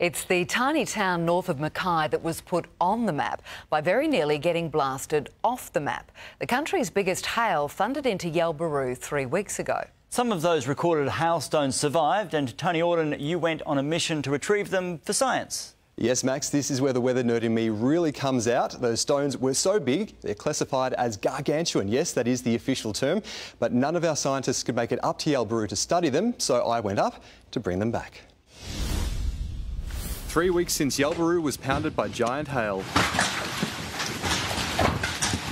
It's the tiny town north of Webcke that was put on the map by very nearly getting blasted off the map. The country's biggest hail thundered into Yalbaroo 3 weeks ago. Some of those recorded hailstones survived, and Tony Auden, you went on a mission to retrieve them for science. Yes, Max, this is where the weather nerd in me really comes out. Those stones were so big, they're classified as gargantuan. Yes, that is the official term, but none of our scientists could make it up to Yalbaroo to study them, so I went up to bring them back. 3 weeks since Yalbaroo was pounded by giant hail.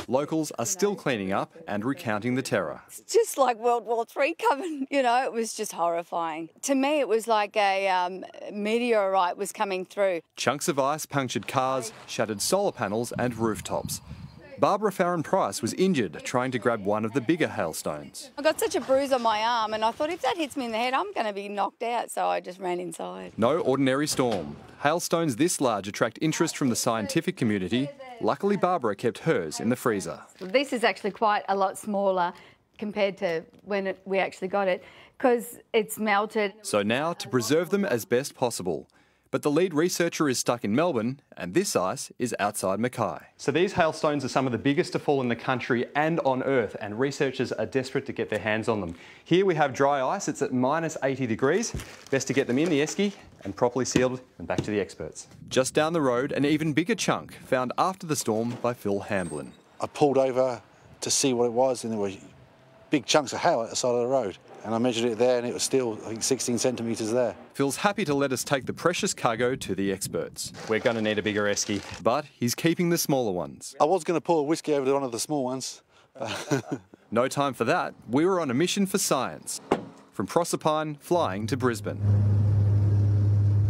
Locals are still cleaning up and recounting the terror. It's just like World War III coming, it was just horrifying. To me, it was like a meteorite was coming through. Chunks of ice punctured cars, shattered solar panels and rooftops. Barbara Farron-Price was injured trying to grab one of the bigger hailstones. I got such a bruise on my arm and I thought if that hits me in the head, I'm going to be knocked out, so I just ran inside. No ordinary storm. Hailstones this large attract interest from the scientific community. Luckily, Barbara kept hers in the freezer. This is actually quite a lot smaller compared to when we actually got it, because it's melted. So now to preserve them as best possible. But the lead researcher is stuck in Melbourne, and this ice is outside Webcke. So these hailstones are some of the biggest to fall in the country and on Earth, and researchers are desperate to get their hands on them. Here we have dry ice. It's at -80 degrees. Best to get them in the esky and properly sealed and back to the experts. Just down the road, an even bigger chunk found after the storm by Phil Hamblin. I pulled over to see what it was, and there were big chunks of hail at the side of the road. And I measured it there and it was still, I think, 16 centimetres there. Phil's happy to let us take the precious cargo to the experts. We're going to need a bigger esky, but he's keeping the smaller ones. I was going to pour a whiskey over to one of the small ones. No time for that. We were on a mission for science. From Proserpine, flying to Brisbane.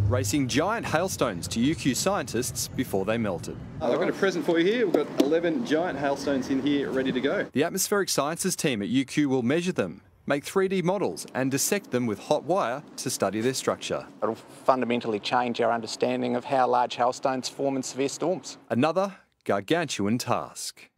Racing giant hailstones to UQ scientists before they melted. I've got a present for you here. We've got 11 giant hailstones in here ready to go. The atmospheric sciences team at UQ will measure them, make 3D models and dissect them with hot wire to study their structure. It'll fundamentally change our understanding of how large hailstones form in severe storms. Another gargantuan task.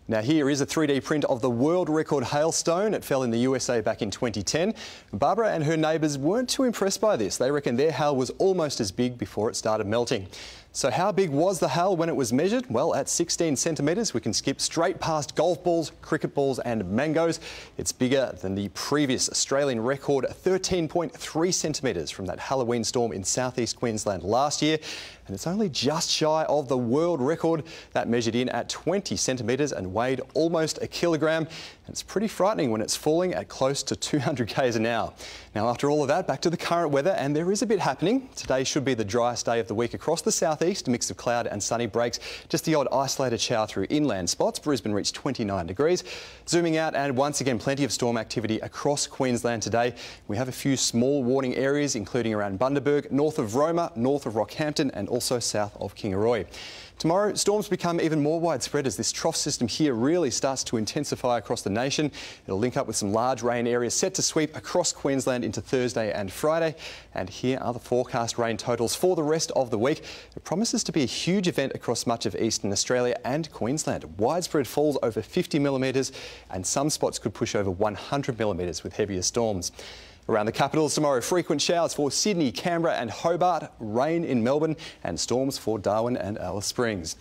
Now here is a 3D print of the world record hailstone. It fell in the USA back in 2010. Barbara and her neighbours weren't too impressed by this. They reckon their hail was almost as big before it started melting. So how big was the hail when it was measured? Well, at 16 centimetres, we can skip straight past golf balls, cricket balls and mangoes. It's bigger than the previous Australian record, 13.3 centimetres from that Halloween storm in southeast Queensland last year. And it's only just shy of the world record that measured in at 20 centimetres and weighed almost a kilogram. And it's pretty frightening when it's falling at close to 200 k's an hour. Now, after all of that, back to the current weather, and there is a bit happening. Today should be the driest day of the week across the southeast, a mix of cloud and sunny breaks. Just the odd isolated shower through inland spots. Brisbane reached 29 degrees. Zooming out, and once again, plenty of storm activity across Queensland today. We have a few small warning areas, including around Bundaberg, north of Roma, north of Rockhampton, and also south of Kingaroy. Tomorrow, storms become even more widespread as this trough system here really starts to intensify across the nation. It'll link up with some large rain areas set to sweep across Queensland into Thursday and Friday. And here are the forecast rain totals for the rest of the week. It promises to be a huge event across much of eastern Australia and Queensland. Widespread falls over 50 millimetres, and some spots could push over 100 millimetres with heavier storms. Around the capital tomorrow, frequent showers for Sydney, Canberra and Hobart, rain in Melbourne and storms for Darwin and Alice Springs.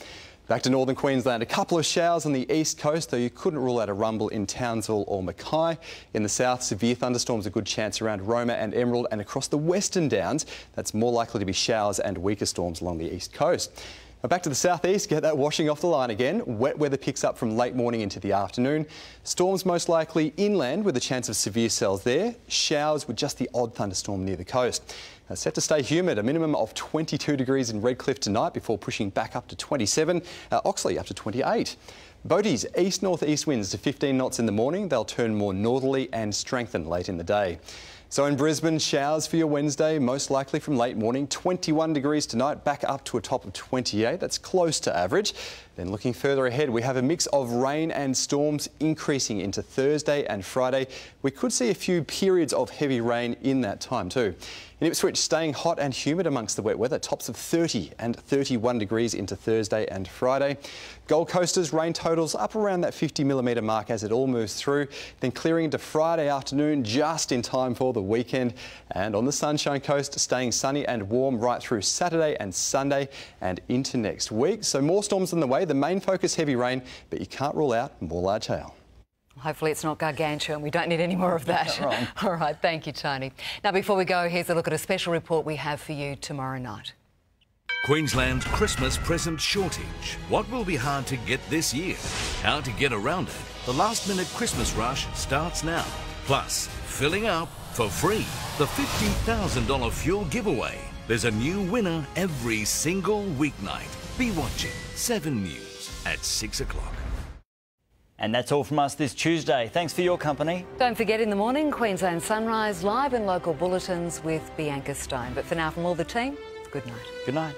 Back to northern Queensland, a couple of showers on the east coast, though you couldn't rule out a rumble in Townsville or Webcke. In the south, severe thunderstorms, a good chance around Roma and Emerald, and across the western downs, that's more likely to be showers and weaker storms along the east coast. Now back to the southeast, get that washing off the line again. Wet weather picks up from late morning into the afternoon. Storms most likely inland with a chance of severe cells there. Showers with just the odd thunderstorm near the coast. Now set to stay humid, a minimum of 22 degrees in Redcliffe tonight before pushing back up to 27. Oxley up to 28. Boaties, east-north-east winds to 15 knots in the morning. They'll turn more northerly and strengthen late in the day. So in Brisbane, showers for your Wednesday, most likely from late morning. 21 degrees tonight, back up to a top of 28. That's close to average. Then looking further ahead, we have a mix of rain and storms increasing into Thursday and Friday. We could see a few periods of heavy rain in that time too. In Ipswich, staying hot and humid amongst the wet weather, tops of 30 and 31 degrees into Thursday and Friday. Gold Coasters, rain totals up around that 50mm mark as it all moves through, then clearing into Friday afternoon just in time for the weekend. And on the Sunshine Coast, staying sunny and warm right through Saturday and Sunday and into next week. So more storms on the way, the main focus heavy rain, but you can't rule out more large hail. Hopefully it's not gargantuan. We don't need any more of that. All right, thank you, Tony. Now, before we go, here's a look at a special report we have for you tomorrow night. Queensland's Christmas present shortage. What will be hard to get this year? How to get around it? The last-minute Christmas rush starts now. Plus, filling up for free. The $50,000 fuel giveaway. There's a new winner every single weeknight. Be watching 7 News at 6 o'clock. And that's all from us this Tuesday. Thanks for your company. Don't forget, in the morning, Queensland Sunrise live and local bulletins with Bianca Stone. But for now, from all the team, good night. Good night.